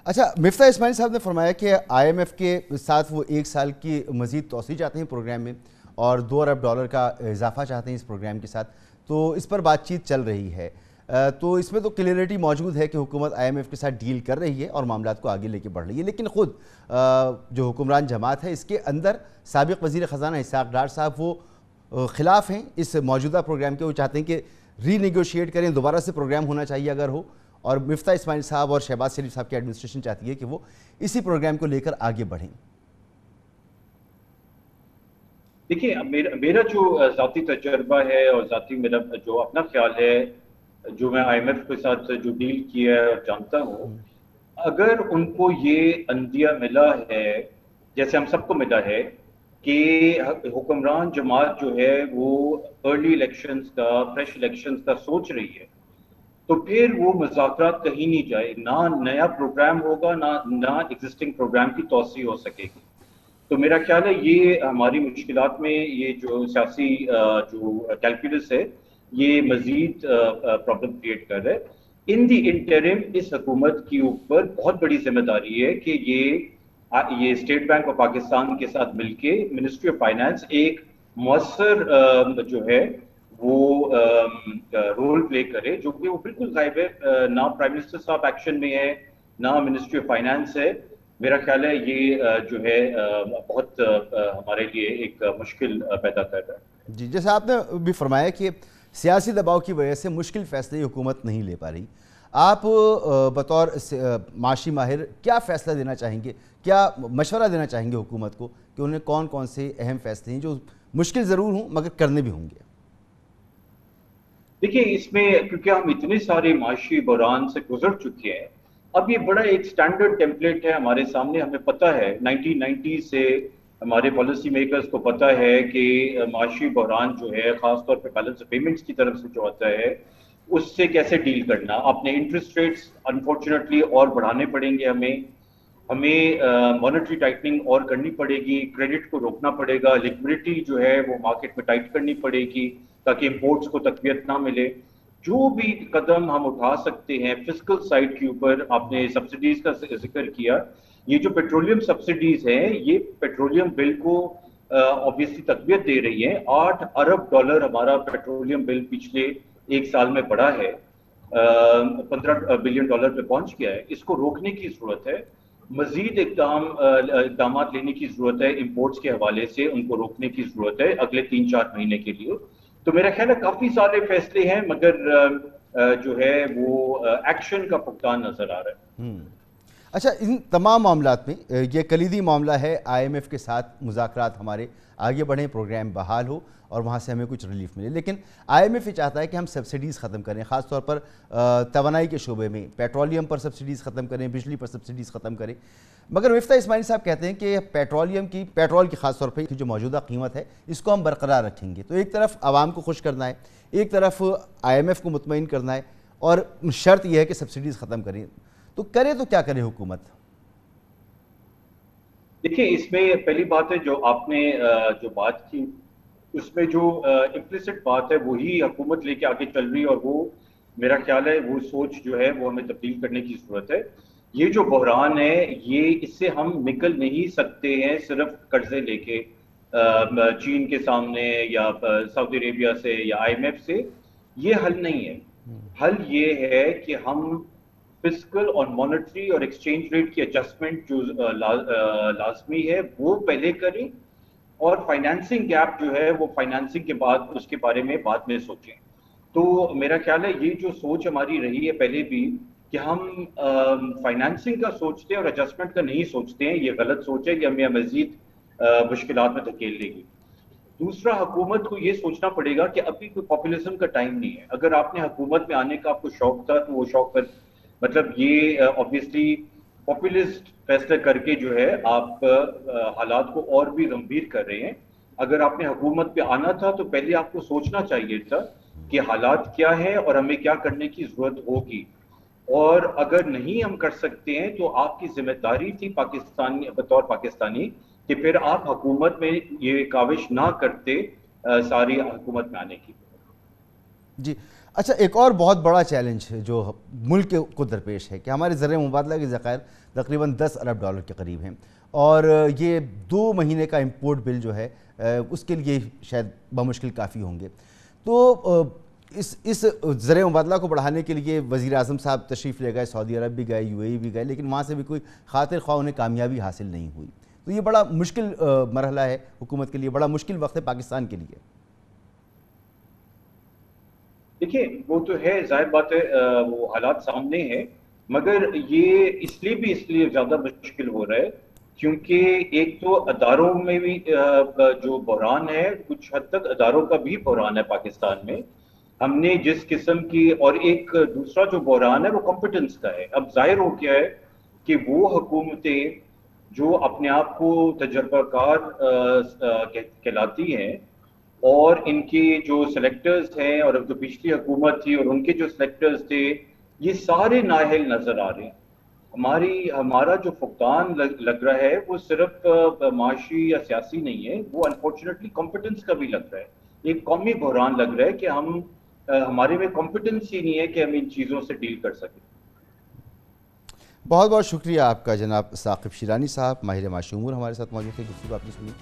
اچھا، مفتاح اسماعیل صاحب نے فرمایا کہ آئی ایم ایف کے ساتھ وہ 1 سال کی مزید توسیع چاہتے ہیں پروگرام میں، اور $2 ارب کا اضافہ چاہتے ہیں اس پروگرام کے ساتھ، تو اس پر بات چیت چل رہی ہے۔ تو اس میں تو کلیئرٹی موجود ہے کہ حکومت آئی ایم ایف کے ساتھ ڈیل کر رہی ہے اور معاملات کو آگے لے کے بڑھ رہی ہے، لیکن خود جو حکمران جماعت ہے اس کے اندر سابق وزیر خزانہ اسحاق ڈار صاحب وہ خلاف ہیں اس موجودہ پروگرام کے۔ وہ چاہتے ہیں کہ ری نیگوشیٹ کریں، دوبارہ سے پروگرام ہونا چاہیے اگر ہو، اور مفتاح اسماعیل صاحب اور شہباز شریف صاحب کی ایڈمنسٹریشن چاہتی ہے کہ وہ اسی پروگرام کو لے کر آگے بڑھیں۔ دیکھیے، میرا جو ذاتی تجربہ ہے اور ذاتی میرا جو اپنا خیال ہے، جو میں آئی ایم ایف کے ساتھ جو ڈیل کیا ہے اور جانتا ہوں، اگر ان کو یہ عندیہ ملا ہے، جیسے ہم سب کو ملا ہے، کہ حکمران جماعت جو ہے وہ ارلی الیکشنز کا، فریش الیکشنز کا سوچ رہی ہے، تو پھر وہ مذاکرات کہیں نہیں جائے، نہ نیا پروگرام ہوگا، نہ ایگزسٹنگ پروگرام کی توسیع ہو سکے گی۔ تو میرا خیال ہے یہ ہماری مشکلات میں یہ جو سیاسی جو کیلکولس ہے، یہ مزید پرابلم کریٹ کر رہا ہے۔ ان دی انٹرم اس حکومت کے اوپر بہت بڑی ذمہ داری ہے کہ یہ اسٹیٹ بینک آف پاکستان کے ساتھ مل کے منسٹری آف فائنانس ایک مؤثر جو ہے وہ رول پلے کرے، جو کہ وہ بالکل غائب ہے، نہ پرائم منسٹر صاحب ایکشن میں ہے، نہ منسٹری آف فائنانس ہے۔ میرا خیال ہے یہ جو ہے بہت ہمارے لیے ایک مشکل پیدا کر رہا ہے۔ جی، جیسے آپ نے بھی فرمایا کہ سیاسی دباؤ کی وجہ سے مشکل فیصلے حکومت نہیں لے پا رہی، آپ بطور معاشی ماہر کیا فیصلہ دینا چاہیں گے، کیا مشورہ دینا چاہیں گے حکومت کو کہ انہیں کون کون سے اہم فیصلے ہیں جو مشکل ضرور ہوں مگر کرنے بھی ہوں گے؟ دیکھیے، اس میں کیونکہ ہم اتنے سارے معاشی بحران سے گزر چکے ہیں، اب یہ بڑا ایک سٹینڈرڈ ٹیمپلیٹ ہے ہمارے سامنے، ہمیں پتہ ہے 1990 سے ہمارے پالیسی میکرز کو پتہ ہے کہ معاشی بحران جو ہے خاص طور پہ بیلنس پیمنٹس کی طرف سے جو آتا ہے اس سے کیسے ڈیل کرنا۔ اپنے انٹرسٹ ریٹس انفارچونیٹلی اور بڑھانے پڑیں گے، ہمیں مانیٹری ٹائٹننگ اور کرنی پڑے گی، کریڈٹ کو روکنا پڑے گا، لیکوڈیٹی جو ہے وہ مارکیٹ میں ٹائٹ کرنی پڑے گی تاکہ امپورٹس کو تقویت نہ ملے۔ جو بھی قدم ہم اٹھا سکتے ہیں فسکل سائڈ کے اوپر، آپ نے سبسڈیز کا ذکر کیا، یہ جو پیٹرولیم سبسڈیز ہیں یہ پیٹرولیم بل کو obviously تقویت دے رہی ہیں۔ $8 ارب ہمارا پیٹرولیم بل پچھلے 1 سال میں بڑھا ہے، $15 بلین پہ پہنچ گیا ہے۔ اس کو روکنے کی ضرورت ہے، مزید اقدامات لینے کی ضرورت ہے، امپورٹس کے حوالے سے ان کو روکنے کی ضرورت ہے اگلے 3-4 مہینے کے لیے۔ تو میرا خیال ہے کافی سارے فیصلے ہیں، مگر جو ہے وہ ایکشن کا فقدان نظر آ رہا ہے۔ اچھا، ان تمام معاملات میں یہ کلیدی معاملہ ہے آئی ایم ایف کے ساتھ مذاکرات ہمارے آگے بڑھیں، پروگرام بحال ہو اور وہاں سے ہمیں کچھ ریلیف ملے، لیکن آئی ایم ایف یہ چاہتا ہے کہ ہم سبسڈیز ختم کریں، خاص طور پر توانائی کے شعبے میں پیٹرولیم پر سبسڈیز ختم کریں، بجلی پر سبسڈیز ختم کریں، مگر مفتاح اسماعیل صاحب کہتے ہیں کہ پیٹرول کی خاص طور پہ جو موجودہ قیمت ہے اس کو ہم برقرار رکھیں گے۔ تو ایک طرف عوام کو خوش کرنا ہے، ایک طرف آئی ایم ایف کو مطمئن کرنا ہے، اور شرط یہ ہے کہ سبسڈیز ختم کریں، تو کرے تو کیا کرے حکومت؟ دیکھیں، اس میں پہلی بات ہے جو آپ نے جو بات کی، اس میں جو امپلیسٹ بات ہے وہی حکومت لے کے آگے چل رہی ہے، اور وہ میرا خیال ہے وہ سوچ جو ہے وہ ہمیں تبدیل کرنے کی ضرورت ہے۔ یہ جو بحران ہے اس سے ہم نکل نہیں سکتے ہیں صرف قرضے لے کے چین کے سامنے یا سعودی عربیہ سے یا آئی ایم ایف سے، یہ حل نہیں ہے۔ حل یہ ہے کہ ہم فسکل اور مانیٹری اور ایکسچینج ریٹ کی ایڈجسٹمنٹ جو لازمی ہے وہ پہلے کریں، اور فائنینسنگ گیپ جو ہے وہ فائنینسنگ کے بعد اس کے بارے میں بعد میں سوچیں۔ تو میرا خیال ہے یہ جو سوچ ہماری رہی ہے پہلے بھی کہ ہم فائنینسنگ کا سوچتے ہیں اور ایڈجسٹمنٹ کا نہیں سوچتے ہیں، یہ غلط سوچ ہے، یہ ہمیں مزید مشکلات میں دھکیل لے گی۔ دوسرا، حکومت کو یہ سوچنا پڑے گا کہ ابھی کوئی پاپولیزم کا ٹائم نہیں ہے۔ اگر آپ نے حکومت میں آنے کا آپ کو شوق تھا تو وہ شوق پر مطلب یہ obviously پاپولسٹ فیصلے کر کے جو ہے آپ حالات کو اور بھی گمبھیر کر رہے ہیں۔ اگر آپ نے حکومت پہ آنا تھا تو پہلے آپ کو سوچنا چاہیے تھا کہ حالات کیا ہے اور ہمیں کیا کرنے کی ضرورت ہوگی، اور اگر نہیں ہم کر سکتے ہیں تو آپ کی ذمہ داری تھی بطور پاکستانی کہ پھر آپ حکومت میں یہ کاوش نہ کرتے ساری حکومت میں آنے کی۔ جی، اچھا، ایک اور بہت بڑا چیلنج جو ملک کو درپیش ہے کہ ہمارے زرعی مبادلہ کے ذخائر تقریباً 10 ارب ڈالر کے قریب ہیں، اور یہ 2 مہینے کا امپورٹ بل جو ہے اس کے لیے شاید بمشکل کافی ہوں گے. تو اس زرعی مبادلہ کو بڑھانے کے لیے وزیر اعظم صاحب تشریف لے گئے، سعودی عرب بھی گئے، UAE بھی گئے، لیکن وہاں سے بھی کوئی خاطر خواہ انہیں کامیابی حاصل نہیں ہوئی. تو یہ بڑا مشکل مرحلہ ہے حکومت کے لیے، بڑا مشکل وقت ہے پاکستان کے لیے. دیکھیے وہ تو ہے، ظاہر بات ہے وہ حالات سامنے ہیں، مگر یہ اس لیے زیادہ مشکل ہو رہا ہے کیونکہ ایک تو اداروں میں بھی جو بحران ہے، کچھ حد تک اداروں کا بھی بحران ہے پاکستان میں. ہم نے جس قسم کی، اور ایک دوسرا جو بحران ہے وہ کمپٹنس کا ہے. اب ظاہر ہو گیا ہے کہ وہ حکومتیں جو اپنے آپ کو تجربہ کار کہلاتی ہیں، اور ان کے جو سلیکٹرز ہیں، اور اب جو پچھلی حکومت تھی اور ان کے جو سلیکٹرز تھے، یہ سارے نااہل نظر آ رہے ہیں. ہمارا جو فقدان لگ رہا ہے وہ صرف معاشی یا سیاسی نہیں ہے، وہ انفارچونیٹلی کمپٹنس کا بھی لگ رہا ہے. ایک قومی بحران لگ رہا ہے کہ ہمارے میں کمپٹنس ہی نہیں ہے کہ ہم ان چیزوں سے ڈیل کر سکیں. بہت بہت شکریہ آپ کا جناب ثاقب شیرانی صاحب، ماہر معاشی امور ہمارے ساتھ موجود تھے، گفتگو آپ نے سنی.